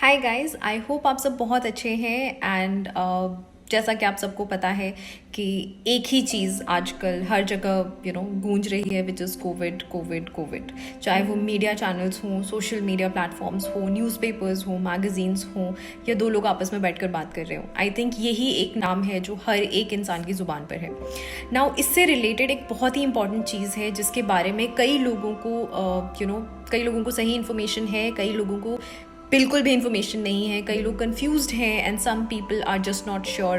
Hi guys, I hope आप सब बहुत अच्छे हैं एंड जैसा कि आप सबको पता है कि एक ही चीज़ आजकल हर जगह गूंज रही है, which is Covid Covid Covid. चाहे वो मीडिया चैनल्स हों, सोशल मीडिया प्लेटफॉर्म्स हों, न्यूज़पेपर्स हों, मैगजीन्स हों, या दो लोग आपस में बैठकर बात कर रहे हों, आई थिंक यही एक नाम है जो हर एक इंसान की ज़ुबान पर है। नाउ इससे रिलेटेड एक बहुत ही इंपॉर्टेंट चीज़ है जिसके बारे में कई लोगों को सही इन्फॉर्मेशन है, कई लोगों को बिल्कुल भी इंफॉर्मेशन नहीं है, कई लोग कंफ्यूज्ड हैं and some people are just not sure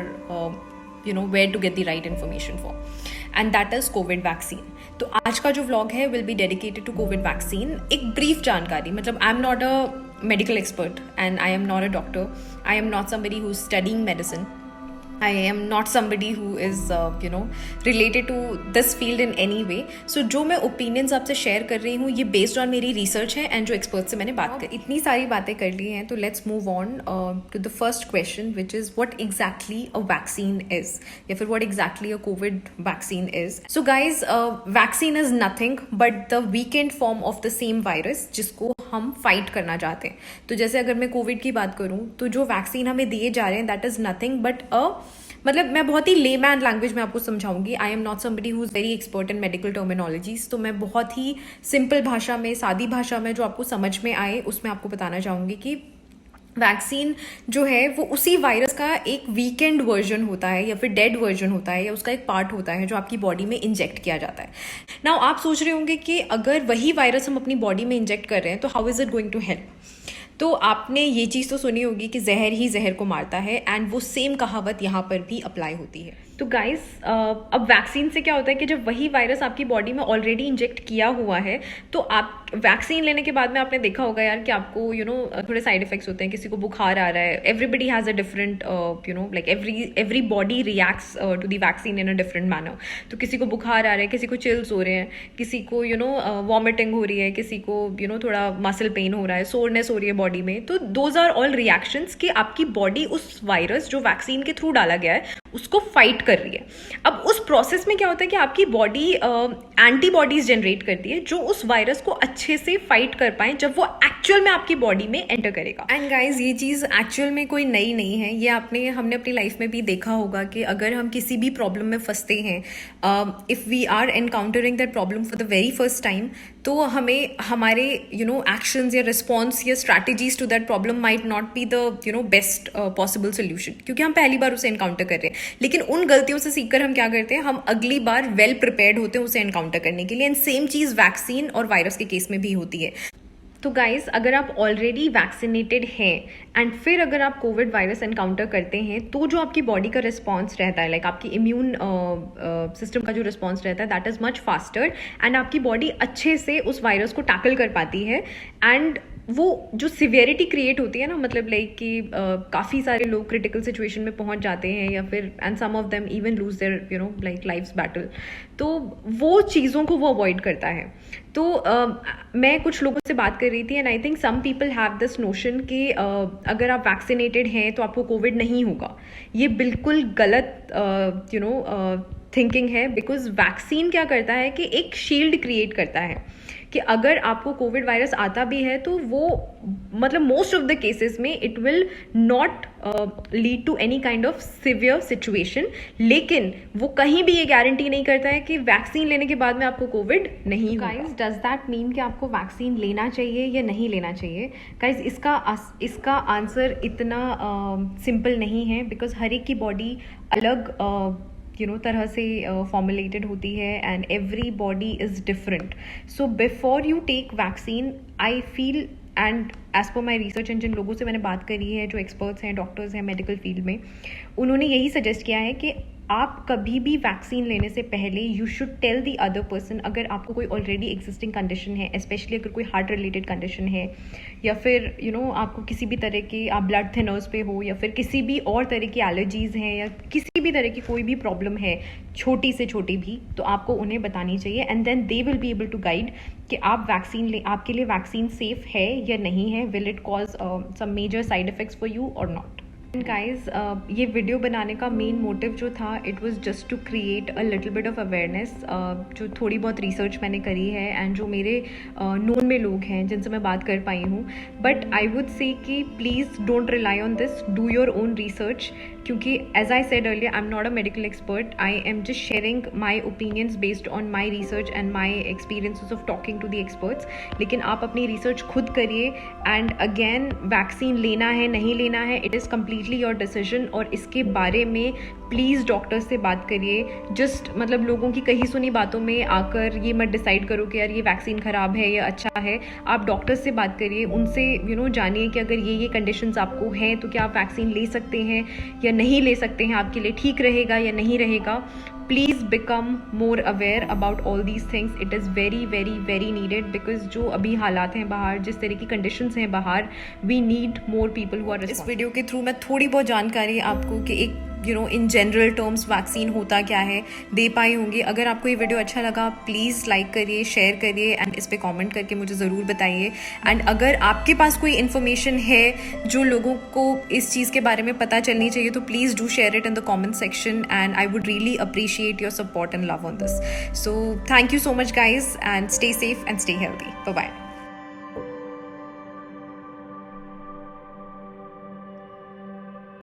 where to get the right information for, and that is COVID vaccine. तो आज का जो व्लॉग है will be dedicated to COVID vaccine. एक ब्रीफ जानकारी, मतलब I am not a medical expert and I am not a doctor, I am not somebody who is studying medicine, I am not somebody who is related to this field in any way. So जो मैं opinions आपसे share कर रही हूँ ये based on मेरी research है and जो experts से मैंने बात करी। इतनी सारी बातें कर ली हैं तो let's move on to the first question, which is what exactly a vaccine is, या फिर what exactly a COVID vaccine is. So guys, vaccine is nothing but the weakened form of the same virus जिसको हम fight करना चाहते हैं। तो जैसे अगर मैं कोविड की बात करूं तो जो वैक्सीन हमें दिए जा रहे हैं दैट इज नथिंग बट मतलब मैं बहुत ही लेमैन लैंग्वेज में आपको समझाऊंगी। I am not somebody who is very expert in medical terminologies, तो मैं बहुत ही सिंपल भाषा में, सादी भाषा में जो आपको समझ में आए उसमें आपको बताना चाहूंगी कि वैक्सीन जो है वो उसी वायरस का एक वीकेंड वर्जन होता है या फिर डेड वर्जन होता है या उसका एक पार्ट होता है जो आपकी बॉडी में इंजेक्ट किया जाता है। नाउ आप सोच रहे होंगे कि अगर वही वायरस हम अपनी बॉडी में इंजेक्ट कर रहे हैं तो how is it going to help. तो आपने ये चीज़ तो सुनी होगी कि जहर ही जहर को मारता है, एंड वो सेम कहावत यहाँ पर भी अप्लाई होती है। तो गाइस, अब वैक्सीन से क्या होता है कि जब वही वायरस आपकी बॉडी में ऑलरेडी इंजेक्ट किया हुआ है तो आप वैक्सीन लेने के बाद में आपने देखा होगा यार कि आपको थोड़े साइड इफेक्ट्स होते हैं। किसी को बुखार आ रहा है, everybody has a different like every body reacts to the vaccine in a different manner. तो किसी को बुखार आ रहा है, किसी को चिल्स हो रहे हैं, किसी को वॉमिटिंग हो रही है, किसी को थोड़ा मसल पेन हो रहा है, सोरनेस हो रही है बॉडी में। तो दोज आर ऑल रिएक्शंस कि आपकी बॉडी उस वायरस जो वैक्सीन के थ्रू डाला गया है उसको फाइट कर रही है। अब उस प्रोसेस में क्या होता है कि आपकी बॉडी एंटीबॉडीज जनरेट करती है जो उस वायरस को अच्छे से फाइट कर पाए जब वो एक्चुअल में आपकी बॉडी में एंटर करेगा। एंड गाइज, ये चीज़ एक्चुअल में कोई नई नहीं है, ये हमने अपनी लाइफ में भी देखा होगा कि अगर हम किसी भी प्रॉब्लम में फंसते हैं, if we are encountering that problem for the very first time, तो हमें हमारे एक्शंस या रिस्पॉन्स या strategies to that problem might not be the best possible solution, क्योंकि हम पहली बार उसे एनकाउंटर कर रहे हैं। लेकिन उन गलतियों से सीखकर हम क्या करते हैं, हम अगली बार वेल प्रिपेयर्ड होते हैं उसे एनकाउंटर करने के लिए। एंड सेम चीज़ वैक्सीन और वायरस के केस में भी होती है। तो गाइस, अगर आप ऑलरेडी वैक्सीनेटेड हैं एंड फिर अगर आप कोविड वायरस एनकाउंटर करते हैं तो जो आपकी बॉडी का रिस्पॉन्स रहता है, लाइक आपकी इम्यून सिस्टम का जो रिस्पॉन्स रहता है that is much faster, and आपकी बॉडी अच्छे से उस वायरस को टैकल कर पाती है। एंड वो जो सिवियरिटी क्रिएट होती है ना, मतलब लाइक कि काफ़ी सारे लोग क्रिटिकल सिचुएशन में पहुंच जाते हैं या फिर and some of them even lose their like life's battle, तो वो चीज़ों को वो अवॉइड करता है। तो मैं कुछ लोगों से बात कर रही थी and I think some people have this notion कि अगर आप वैक्सीनेटेड हैं तो आपको कोविड नहीं होगा। ये बिल्कुल गलत थिंकिंग है, बिकॉज वैक्सीन क्या करता है कि एक शील्ड क्रिएट करता है कि अगर आपको कोविड वायरस आता भी है तो वो मतलब मोस्ट ऑफ द केसेस में it will not lead to any kind of severe situation. लेकिन वो कहीं भी ये गारंटी नहीं करता है कि वैक्सीन लेने के बाद में आपको कोविड नहीं होगा। गाइस, डज दैट मीन कि आपको वैक्सीन लेना चाहिए या नहीं लेना चाहिए? गाइस, इसका आंसर इतना सिंपल नहीं है, बिकॉज हर एक की बॉडी अलग तरह से फॉर्मुलेटेड होती है and every body is different. So before you take vaccine, I feel and as per my research and जिन लोगों से मैंने बात करी है जो एक्सपर्ट्स हैं, डॉक्टर्स हैं मेडिकल फील्ड में, उन्होंने यही सजेस्ट किया है कि आप कभी भी वैक्सीन लेने से पहले you should tell the other person, अगर आपको कोई ऑलरेडी एग्जिस्टिंग कंडीशन है, स्पेशली अगर कोई हार्ट रिलेटेड कंडीशन है या फिर आपको किसी भी तरह के आप ब्लड थिनर्स पे हो या फिर किसी भी और तरह की एलर्जीज़ हैं या किसी भी तरह की कोई भी प्रॉब्लम है, छोटी से छोटी भी, तो आपको उन्हें बतानी चाहिए and then they will be able to guide कि आप वैक्सीन आपके लिए वैक्सीन सेफ है या नहीं है, will it cause some major side effects for you और नॉट। गाइज ये वीडियो बनाने का मेन मोटिव जो था it was just to create a little bit of awareness. जो थोड़ी बहुत रिसर्च मैंने करी है एंड जो मेरे नोन में लोग हैं जिनसे मैं बात कर पाई हूँ, बट आई वुड से कि please don't rely on this, do your own research. क्योंकि as I said earlier, I am not a medical expert, I am just sharing my opinions based on my research and my experiences of talking to the experts. लेकिन आप अपनी research खुद करिए and again vaccine लेना है नहीं लेना है, it is completely your decision. और इसके बारे में प्लीज़ डॉक्टर से बात करिए। जस्ट मतलब लोगों की कही सुनी बातों में आकर ये मत डिसाइड करो कि यार ये वैक्सीन ख़राब है या अच्छा है। आप डॉक्टर से बात करिए, उनसे जानिए कि अगर ये कंडीशंस आपको हैं तो क्या आप वैक्सीन ले सकते हैं या नहीं ले सकते हैं, आपके लिए ठीक रहेगा या नहीं रहेगा। Please become more aware about all these things, it is very very very needed. Because जो अभी हालात हैं बाहर, जिस तरह की कंडीशंस हैं बाहर, we need more people who are. इस वीडियो के थ्रू मैं थोड़ी बहुत जानकारी आपको कि एक इन जनरल टर्म्स वैक्सीन होता क्या है दे पाई होंगी। अगर आपको ये वीडियो अच्छा लगा प्लीज़ लाइक करिए, शेयर करिए एंड इस पे कमेंट करके मुझे ज़रूर बताइए। एंड अगर आपके पास कोई इन्फॉर्मेशन है जो लोगों को इस चीज़ के बारे में पता चलनी चाहिए तो please do share it in the comment section and I would really appreciate your support and love on this. So thank you so much guys and stay safe and stay healthy. Bye bye.